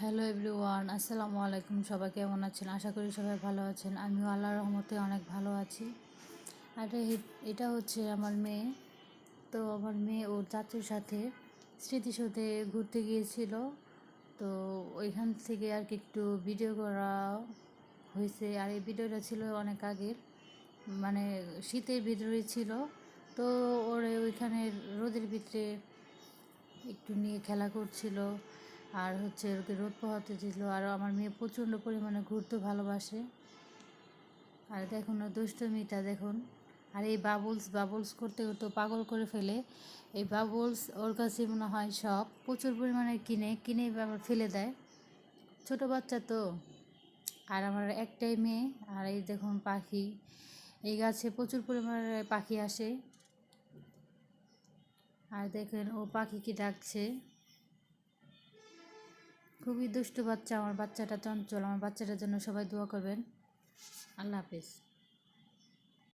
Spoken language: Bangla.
হ্যালো এভরিওয়ান, আসসালামু আলাইকুম। সবাই কেমন আছেন? আশা করি সবাই ভালো আছেন। আমিও আল্লাহর রহমতে অনেক ভালো আছি। আর এটা হচ্ছে আমার মেয়ে। তো আমার মেয়ে ওর চাচুর সাথে স্মৃতিসৌধে ঘুরতে গিয়েছিল। তো ওইখান থেকে আর কি একটু ভিডিও করা হয়েছে। আর এই ভিডিওটা ছিল অনেক আগের, মানে শীতের ভিতরে ছিল। তো ওরে ওইখানে রোদের ভিতরে একটু নিয়ে খেলা করছিল, আর হচ্ছে ওকে রোদ পোহাতে দিল। আর আমার মেয়ে প্রচণ্ড পরিমাণে ঘুরতে ভালোবাসে। আর দেখুন ওর দুষ্টমিটা দেখুন। আর এই বাবলস বাবলস করতে করতে পাগল করে ফেলে। এই বাবলস ওর কাছে মনে হয় সব, প্রচুর পরিমাণে কিনে কিনে আবার ফেলে দেয়। ছোট বাচ্চা তো। আর আমার একটাই মেয়ে। আর এই দেখুন পাখি, এই গাছে প্রচুর পরিমাণে পাখি আসে। আর দেখেন ও পাখিকে ডাকছে। খুবই দুষ্টু বাচ্চা আমার বাচ্চাটা, চঞ্চল। আমার বাচ্চাটার জন্য সবাই দোয়া করবেন। আল্লাহ হাফেজ।